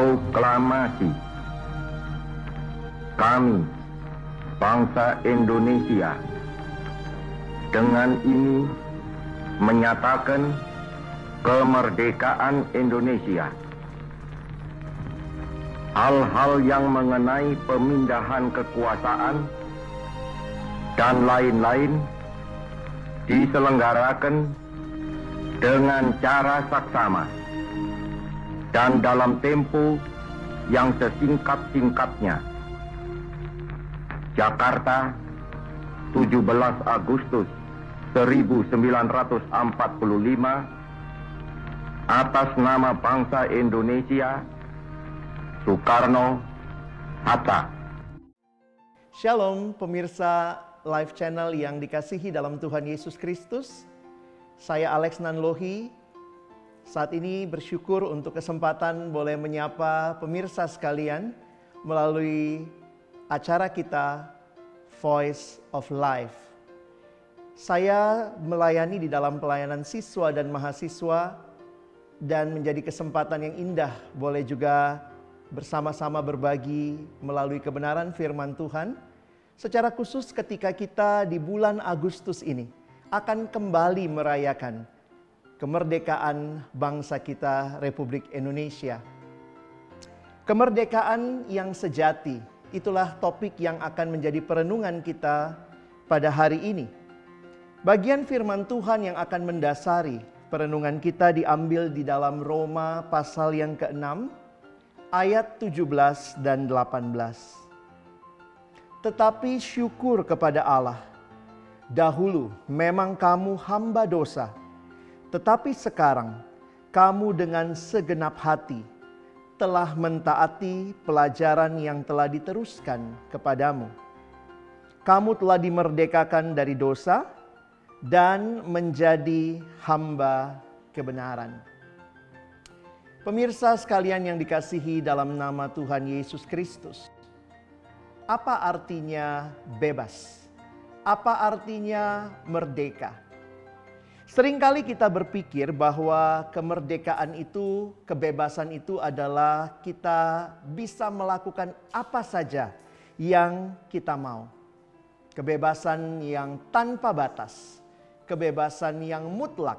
Proklamasi. Kami, bangsa Indonesia, dengan ini menyatakan kemerdekaan Indonesia. Hal-hal yang mengenai pemindahan kekuasaan dan lain-lain diselenggarakan dengan cara saksama dan dalam tempo yang sesingkat-singkatnya. Jakarta, 17 Agustus 1945, atas nama bangsa Indonesia, Soekarno Hatta. Shalom pemirsa live channel yang dikasihi dalam Tuhan Yesus Kristus. Saya Alex Nanlohi. Saat ini bersyukur untuk kesempatan boleh menyapa pemirsa sekalian melalui acara kita Voice of Life. Saya melayani di dalam pelayanan siswa dan mahasiswa dan menjadi kesempatan yang indah boleh juga bersama-sama berbagi melalui kebenaran firman Tuhan. Secara khusus ketika kita di bulan Agustus ini akan kembali merayakan kemerdekaan bangsa kita Republik Indonesia. Kemerdekaan yang sejati, itulah topik yang akan menjadi perenungan kita pada hari ini. Bagian firman Tuhan yang akan mendasari perenungan kita diambil di dalam Roma pasal yang ke-6, ayat 17 dan 18. Tetapi syukur kepada Allah, dahulu memang kamu hamba dosa, tetapi sekarang kamu dengan segenap hati telah mentaati pelajaran yang telah diteruskan kepadamu. Kamu telah dimerdekakan dari dosa dan menjadi hamba kebenaran. Pemirsa sekalian yang dikasihi dalam nama Tuhan Yesus Kristus. Apa artinya bebas? Apa artinya merdeka? Seringkali kita berpikir bahwa kemerdekaan itu, kebebasan itu adalah kita bisa melakukan apa saja yang kita mau. Kebebasan yang tanpa batas, kebebasan yang mutlak.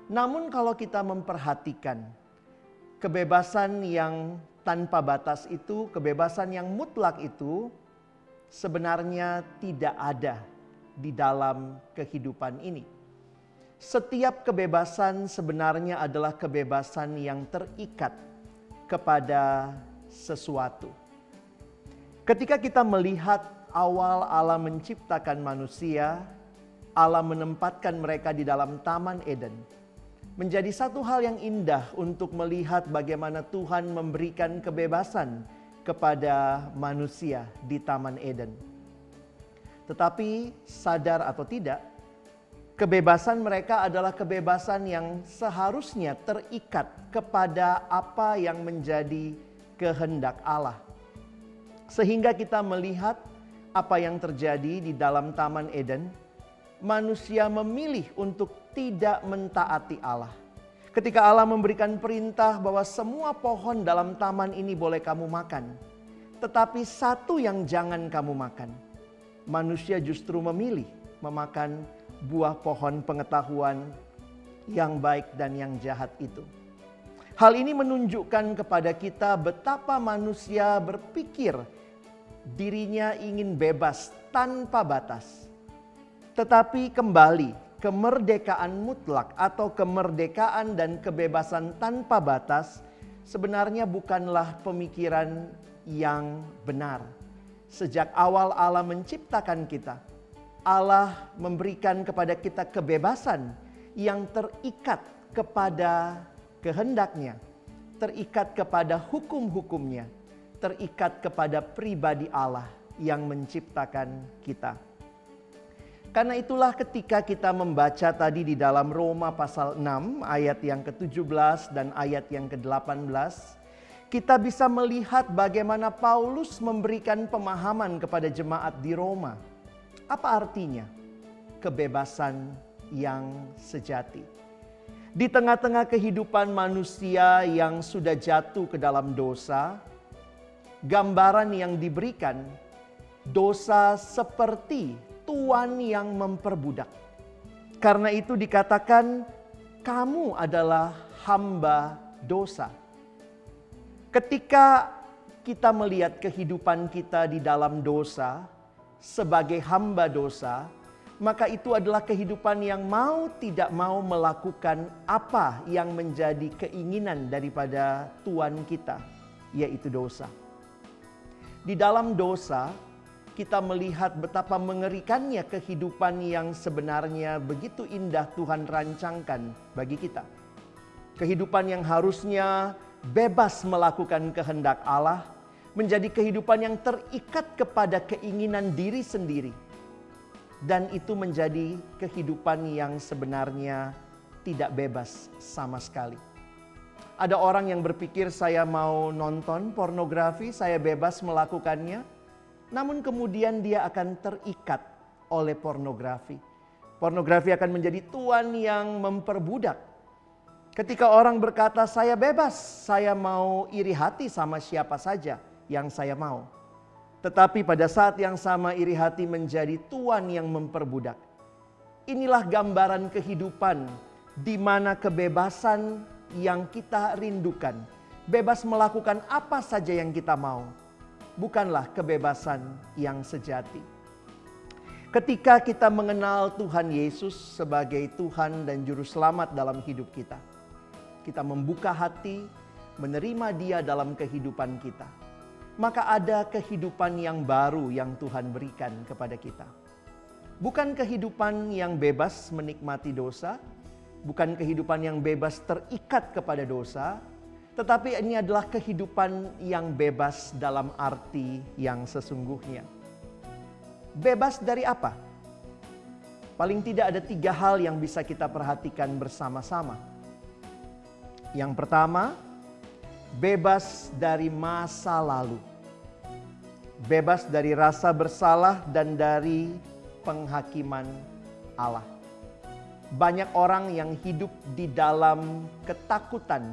Namun kalau kita memperhatikan kebebasan yang tanpa batas itu, kebebasan yang mutlak itu sebenarnya tidak ada di dalam kehidupan ini. Setiap kebebasan sebenarnya adalah kebebasan yang terikat kepada sesuatu. Ketika kita melihat awal Allah menciptakan manusia, Allah menempatkan mereka di dalam Taman Eden. Menjadi satu hal yang indah untuk melihat bagaimana Tuhan memberikan kebebasan kepada manusia di Taman Eden. Tetapi sadar atau tidak, kebebasan mereka adalah kebebasan yang seharusnya terikat kepada apa yang menjadi kehendak Allah. Sehingga kita melihat apa yang terjadi di dalam Taman Eden. Manusia memilih untuk tidak mentaati Allah. Ketika Allah memberikan perintah bahwa semua pohon dalam taman ini boleh kamu makan, tetapi satu yang jangan kamu makan. Manusia justru memilih memakan buah pohon pengetahuan yang baik dan yang jahat itu. Hal ini menunjukkan kepada kita betapa manusia berpikir dirinya ingin bebas tanpa batas. Tetapi kembali, kemerdekaan mutlak atau kemerdekaan dan kebebasan tanpa batas sebenarnya bukanlah pemikiran yang benar. Sejak awal Allah menciptakan kita, Allah memberikan kepada kita kebebasan yang terikat kepada kehendaknya, terikat kepada hukum-hukumnya, terikat kepada pribadi Allah yang menciptakan kita. Karena itulah ketika kita membaca tadi di dalam Roma pasal 6 ayat yang ke-17 dan ayat yang ke-18, kita bisa melihat bagaimana Paulus memberikan pemahaman kepada jemaat di Roma. Apa artinya kebebasan yang sejati? Di tengah-tengah kehidupan manusia yang sudah jatuh ke dalam dosa, gambaran yang diberikan, dosa seperti tuan yang memperbudak. Karena itu dikatakan, kamu adalah hamba dosa. Ketika kita melihat kehidupan kita di dalam dosa sebagai hamba dosa, maka itu adalah kehidupan yang mau tidak mau melakukan apa yang menjadi keinginan daripada Tuhan kita, yaitu dosa. Di dalam dosa, kita melihat betapa mengerikannya kehidupan yang sebenarnya begitu indah Tuhan rancangkan bagi kita. Kehidupan yang harusnya bebas melakukan kehendak Allah, menjadi kehidupan yang terikat kepada keinginan diri sendiri. Dan itu menjadi kehidupan yang sebenarnya tidak bebas sama sekali. Ada orang yang berpikir saya mau nonton pornografi, saya bebas melakukannya. Namun kemudian dia akan terikat oleh pornografi. Pornografi akan menjadi tuan yang memperbudak. Ketika orang berkata saya bebas, saya mau iri hati sama siapa saja yang saya mau. Tetapi pada saat yang sama iri hati menjadi tuan yang memperbudak. Inilah gambaran kehidupan di mana kebebasan yang kita rindukan, bebas melakukan apa saja yang kita mau, bukanlah kebebasan yang sejati. Ketika kita mengenal Tuhan Yesus sebagai Tuhan dan Juru Selamat dalam hidup kita, kita membuka hati, menerima Dia dalam kehidupan kita, maka ada kehidupan yang baru yang Tuhan berikan kepada kita. Bukan kehidupan yang bebas menikmati dosa, bukan kehidupan yang bebas terikat kepada dosa, tetapi ini adalah kehidupan yang bebas dalam arti yang sesungguhnya. Bebas dari apa? Paling tidak ada 3 hal yang bisa kita perhatikan bersama-sama. Yang pertama, bebas dari masa lalu. Bebas dari rasa bersalah dan dari penghakiman Allah. Banyak orang yang hidup di dalam ketakutan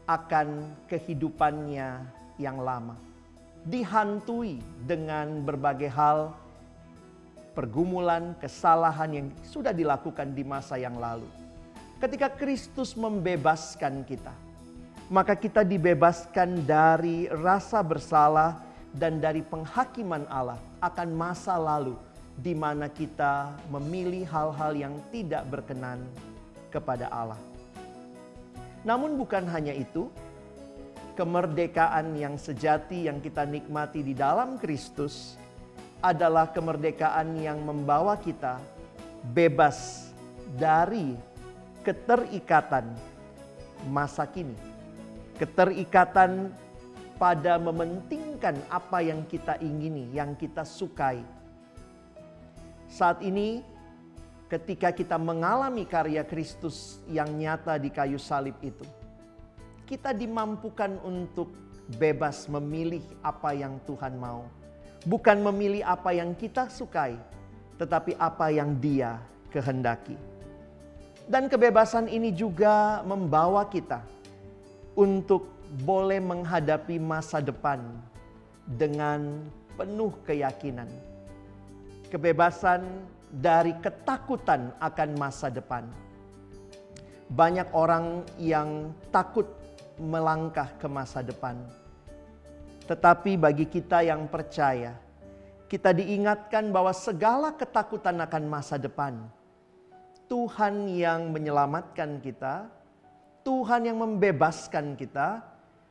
akan kehidupannya yang lama. Dihantui dengan berbagai hal, pergumulan, kesalahan yang sudah dilakukan di masa yang lalu. Ketika Kristus membebaskan kita, maka kita dibebaskan dari rasa bersalah dan dari penghakiman Allah akan masa lalu di mana kita memilih hal-hal yang tidak berkenan kepada Allah. Namun bukan hanya itu, kemerdekaan yang sejati yang kita nikmati di dalam Kristus adalah kemerdekaan yang membawa kita bebas dari keterikatan masa kini. Keterikatan pada mementingkan apa yang kita ingini, yang kita sukai. Saat ini ketika kita mengalami karya Kristus yang nyata di kayu salib itu, kita dimampukan untuk bebas memilih apa yang Tuhan mau. Bukan memilih apa yang kita sukai, tetapi apa yang Dia kehendaki. Dan kebebasan ini juga membawa kita untuk boleh menghadapi masa depan dengan penuh keyakinan. Kebebasan dari ketakutan akan masa depan. Banyak orang yang takut melangkah ke masa depan. Tetapi bagi kita yang percaya, kita diingatkan bahwa segala ketakutan akan masa depan, Tuhan yang menyelamatkan kita, Tuhan yang membebaskan kita,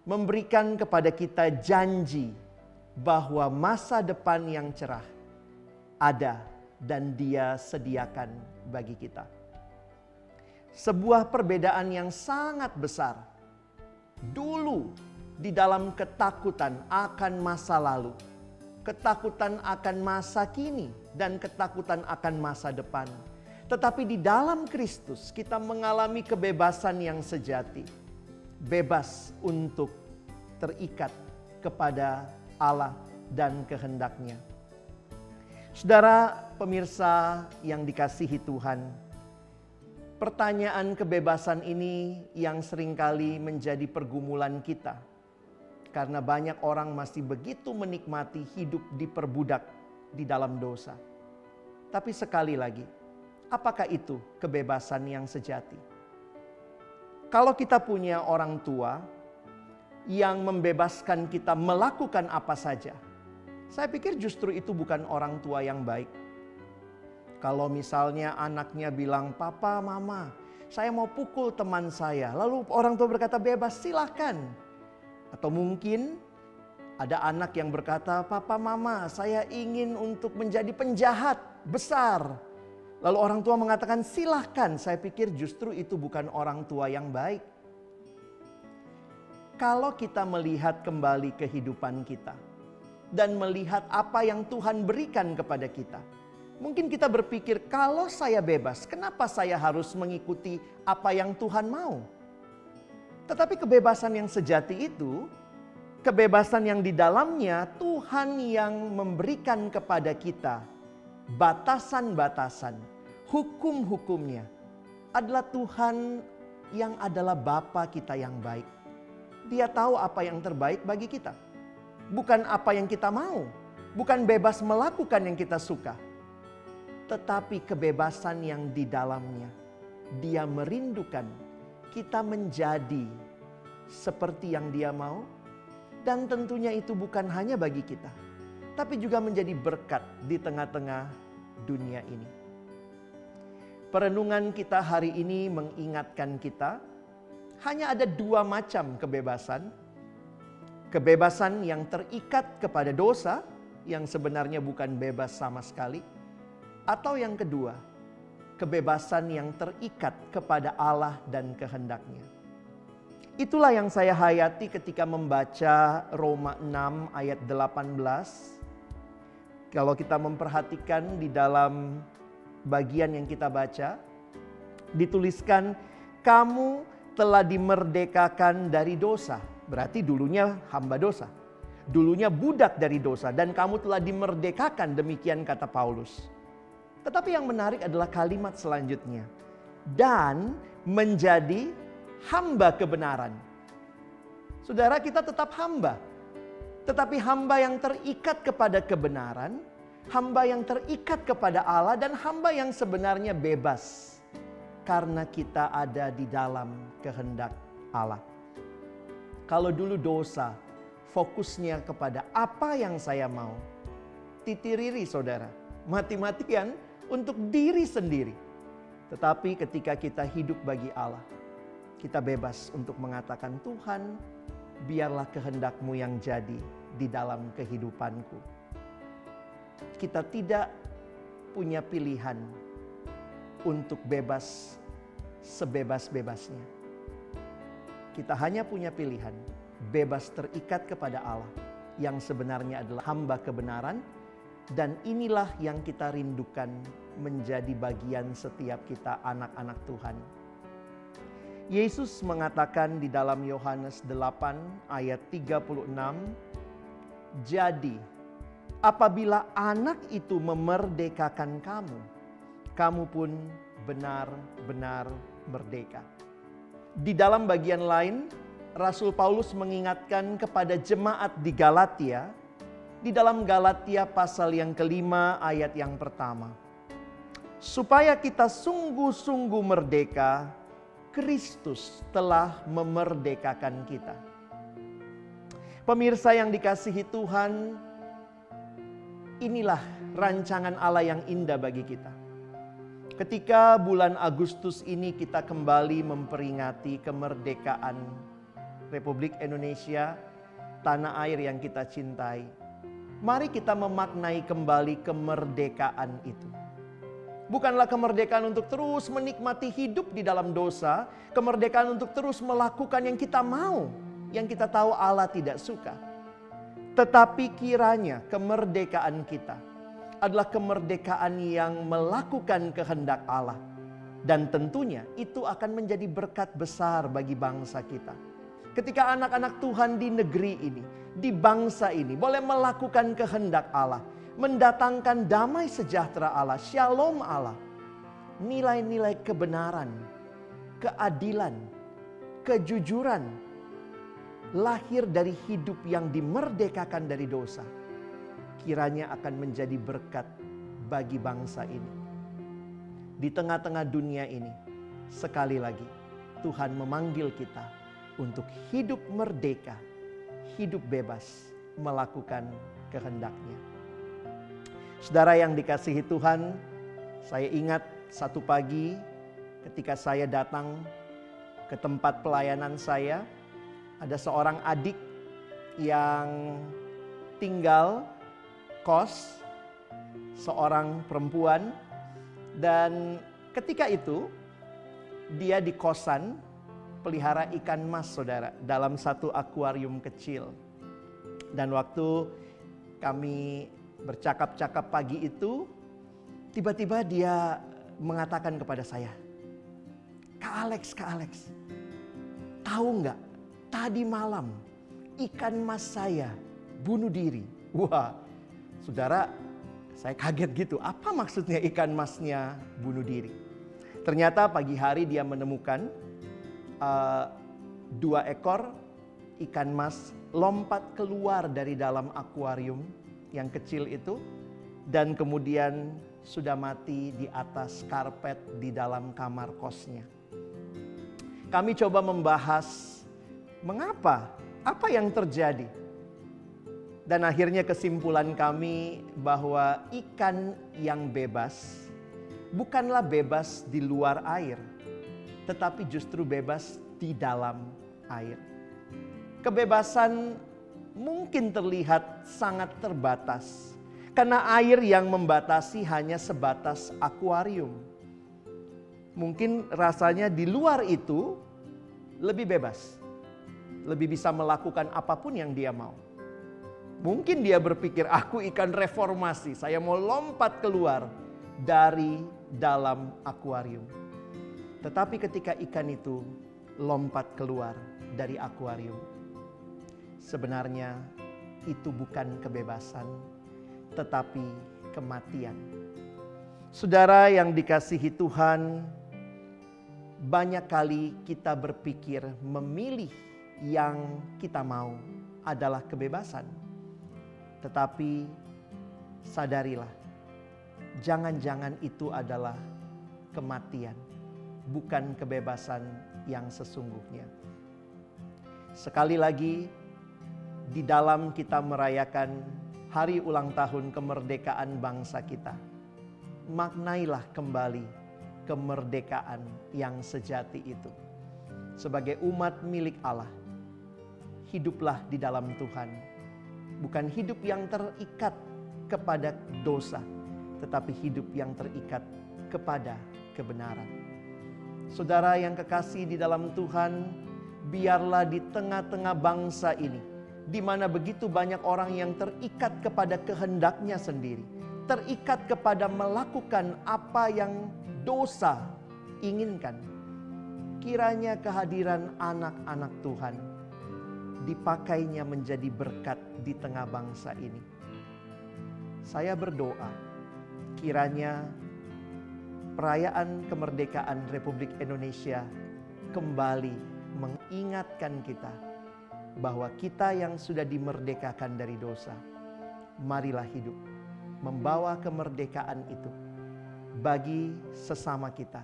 memberikan kepada kita janji bahwa masa depan yang cerah ada dan Dia sediakan bagi kita. Sebuah perbedaan yang sangat besar. Dulu di dalam ketakutan akan masa lalu, ketakutan akan masa kini, dan ketakutan akan masa depan. Tetapi di dalam Kristus kita mengalami kebebasan yang sejati. Bebas untuk terikat kepada Allah dan kehendak-Nya. Saudara pemirsa yang dikasihi Tuhan, Pertanyaan kebebasan ini yang seringkali menjadi pergumulan kita. Karena banyak orang masih begitu menikmati hidup diperbudak di dalam dosa. Tapi sekali lagi, apakah itu kebebasan yang sejati? Kalau kita punya orang tua yang membebaskan kita melakukan apa saja, saya pikir justru itu bukan orang tua yang baik. Kalau misalnya anaknya bilang, "Papa, Mama, saya mau pukul teman saya." Lalu orang tua berkata, "Bebas, silahkan." Atau mungkin ada anak yang berkata, "Papa, Mama, saya ingin untuk menjadi penjahat besar." Lalu orang tua mengatakan, "Silahkan." Saya pikir justru itu bukan orang tua yang baik. Kalau kita melihat kembali kehidupan kita dan melihat apa yang Tuhan berikan kepada kita, mungkin kita berpikir, kalau saya bebas, kenapa saya harus mengikuti apa yang Tuhan mau? Tetapi kebebasan yang sejati itu, kebebasan yang di dalamnya Tuhan yang memberikan kepada kita batasan-batasan, hukum-hukumnya adalah Tuhan yang adalah Bapa kita yang baik. Dia tahu apa yang terbaik bagi kita. Bukan apa yang kita mau, bukan bebas melakukan yang kita suka. Tetapi kebebasan yang di dalamnya, Dia merindukan kita menjadi seperti yang Dia mau. Dan tentunya itu bukan hanya bagi kita, tapi juga menjadi berkat di tengah-tengah dunia ini. Perenungan kita hari ini mengingatkan kita, hanya ada dua macam kebebasan. Kebebasan yang terikat kepada dosa, yang sebenarnya bukan bebas sama sekali. Atau yang kedua, kebebasan yang terikat kepada Allah dan kehendak-Nya. Itulah yang saya hayati ketika membaca Roma 6 ayat 18. Kalau kita memperhatikan di dalam bagian yang kita baca, dituliskan, "Kamu telah dimerdekakan dari dosa." Berarti dulunya hamba dosa. Dulunya budak dari dosa. Dan kamu telah dimerdekakan, demikian kata Paulus. Tetapi yang menarik adalah kalimat selanjutnya. Dan menjadi hamba kebenaran. Saudara, kita tetap hamba. Tetapi hamba yang terikat kepada kebenaran, hamba yang terikat kepada Allah, dan hamba yang sebenarnya bebas. Karena kita ada di dalam kehendak Allah. Kalau dulu dosa, fokusnya kepada apa yang saya mau. Titiriri saudara, mati-matian untuk diri sendiri. Tetapi ketika kita hidup bagi Allah, kita bebas untuk mengatakan, "Tuhan, biarlah kehendak-Mu yang jadi di dalam kehidupanku." Kita tidak punya pilihan untuk bebas sebebas-bebasnya. Kita hanya punya pilihan bebas terikat kepada Allah yang sebenarnya adalah hamba kebenaran. Dan inilah yang kita rindukan menjadi bagian setiap kita anak-anak Tuhan. Yesus mengatakan di dalam Yohanes 8 ayat 36, "Jadi apabila anak itu memerdekakan kamu, kamu pun benar-benar merdeka." Di dalam bagian lain, Rasul Paulus mengingatkan kepada jemaat di Galatia, di dalam Galatia pasal yang kelima ayat yang pertama. "Supaya kita sungguh-sungguh merdeka, Kristus telah memerdekakan kita." Pemirsa yang dikasihi Tuhan, inilah rancangan Allah yang indah bagi kita. Ketika bulan Agustus ini kita kembali memperingati kemerdekaan Republik Indonesia, tanah air yang kita cintai. Mari kita memaknai kembali kemerdekaan itu. Bukanlah kemerdekaan untuk terus menikmati hidup di dalam dosa, kemerdekaan untuk terus melakukan yang kita mau, yang kita tahu Allah tidak suka. Tetapi kiranya kemerdekaan kita adalah kemerdekaan yang melakukan kehendak Allah. Dan tentunya itu akan menjadi berkat besar bagi bangsa kita. Ketika anak-anak Tuhan di negeri ini, di bangsa ini boleh melakukan kehendak Allah, mendatangkan damai sejahtera Allah, shalom Allah. nilai-nilai kebenaran, keadilan, kejujuran lahir dari hidup yang dimerdekakan dari dosa, kiranya akan menjadi berkat bagi bangsa ini. Di tengah-tengah dunia ini, sekali lagi Tuhan memanggil kita untuk hidup merdeka, hidup bebas, melakukan kehendak-Nya. Saudara yang dikasihi Tuhan, saya ingat satu pagi ketika saya datang ke tempat pelayanan saya, ada seorang adik yang tinggal kos, seorang perempuan, dan ketika itu dia di kosan pelihara ikan mas, saudara, dalam satu akuarium kecil. Dan waktu kami bercakap-cakap pagi itu, tiba-tiba dia mengatakan kepada saya, Kak Alex, tahu nggak? Tadi malam ikan mas saya bunuh diri. Wah, saudara, saya kaget gitu. Apa maksudnya ikan masnya bunuh diri? Ternyata pagi hari dia menemukan 2 ekor ikan mas lompat keluar dari dalam akuarium yang kecil itu, dan kemudian sudah mati di atas karpet di dalam kamar kosnya. Kami coba membahas mengapa, apa yang terjadi. Dan akhirnya kesimpulan kami bahwa ikan yang bebas bukanlah bebas di luar air, tetapi justru bebas di dalam air. Kebebasan mungkin terlihat sangat terbatas, karena air yang membatasi hanya sebatas akuarium. Mungkin rasanya di luar itu lebih bebas, lebih bisa melakukan apapun yang dia mau. Mungkin dia berpikir, aku ikan reformasi, saya mau lompat keluar dari dalam akuarium. Tetapi ketika ikan itu lompat keluar dari akuarium, sebenarnya itu bukan kebebasan, tetapi kematian. Saudara yang dikasihi Tuhan, banyak kali kita berpikir memilih yang kita mau adalah kebebasan. Tetapi sadarilah, jangan-jangan itu adalah kematian, bukan kebebasan yang sesungguhnya. Sekali lagi, di dalam kita merayakan hari ulang tahun kemerdekaan bangsa kita, maknailah kembali kemerdekaan yang sejati itu. Sebagai umat milik Allah, hiduplah di dalam Tuhan. Bukan hidup yang terikat kepada dosa, tetapi hidup yang terikat kepada kebenaran. Saudara yang kekasih di dalam Tuhan, biarlah di tengah-tengah bangsa ini, di mana begitu banyak orang yang terikat kepada kehendaknya sendiri, terikat kepada melakukan apa yang dosa inginkan, kiranya kehadiran anak-anak Tuhan dipakainya menjadi berkat di tengah bangsa ini. Saya berdoa, kiranya perayaan kemerdekaan Republik Indonesia kembali mengingatkan kita bahwa kita yang sudah dimerdekakan dari dosa, marilah hidup membawa kemerdekaan itu bagi sesama kita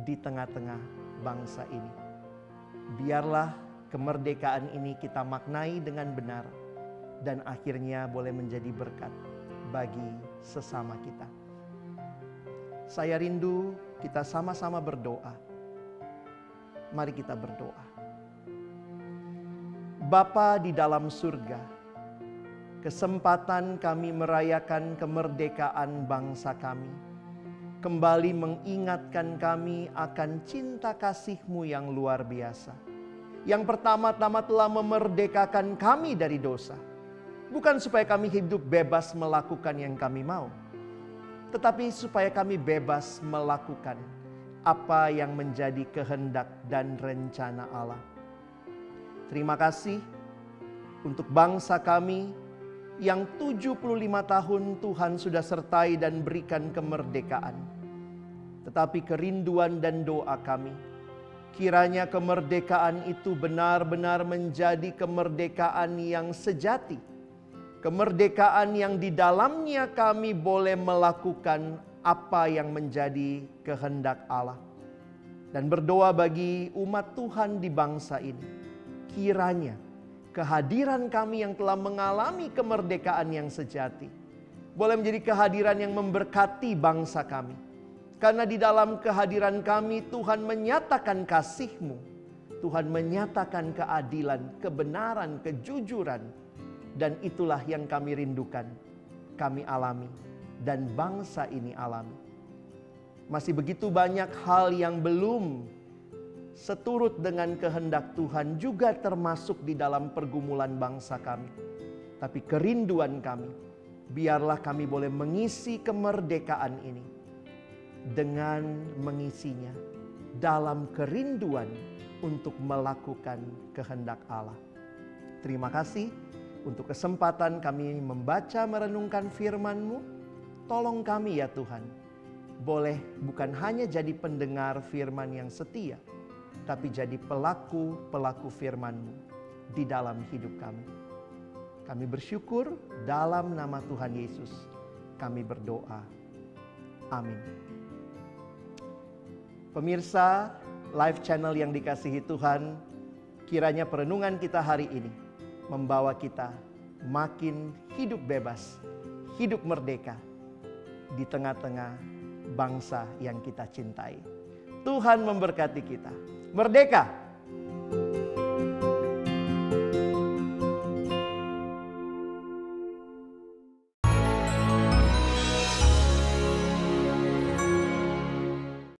di tengah-tengah bangsa ini. Biarlah kemerdekaan ini kita maknai dengan benar dan akhirnya boleh menjadi berkat bagi sesama kita. Saya rindu kita sama-sama berdoa. Mari kita berdoa. Bapa di dalam surga, kesempatan kami merayakan kemerdekaan bangsa kami kembali mengingatkan kami akan cinta kasih-Mu yang luar biasa, yang pertama-tama telah memerdekakan kami dari dosa. Bukan supaya kami hidup bebas melakukan yang kami mau, tetapi supaya kami bebas melakukan apa yang menjadi kehendak dan rencana Allah. Terima kasih untuk bangsa kami yang 75 tahun Tuhan sudah sertai dan berikan kemerdekaan. Tetapi kerinduan dan doa kami, kiranya kemerdekaan itu benar-benar menjadi kemerdekaan yang sejati. Kemerdekaan yang di dalamnya kami boleh melakukan apa yang menjadi kehendak Allah. Dan berdoa bagi umat Tuhan di bangsa ini. Kiranya kehadiran kami yang telah mengalami kemerdekaan yang sejati boleh menjadi kehadiran yang memberkati bangsa kami. Karena di dalam kehadiran kami Tuhan menyatakan kasih-Mu. Tuhan menyatakan keadilan, kebenaran, kejujuran. Dan itulah yang kami rindukan, kami alami, dan bangsa ini alami. Masih begitu banyak hal yang belum seturut dengan kehendak Tuhan, juga termasuk di dalam pergumulan bangsa kami. Tapi kerinduan kami, biarlah kami boleh mengisi kemerdekaan ini dengan mengisinya dalam kerinduan untuk melakukan kehendak Allah. Terima kasih untuk kesempatan kami membaca merenungkan firman-Mu. Tolong kami ya Tuhan, boleh bukan hanya jadi pendengar firman yang setia, tapi jadi pelaku-pelaku firman-Mu di dalam hidup kami. Kami bersyukur dalam nama Tuhan Yesus kami berdoa. Amin. Pemirsa live channel yang dikasihi Tuhan, kiranya perenungan kita hari ini membawa kita makin hidup bebas, hidup merdeka di tengah-tengah bangsa yang kita cintai. Tuhan memberkati kita. Merdeka!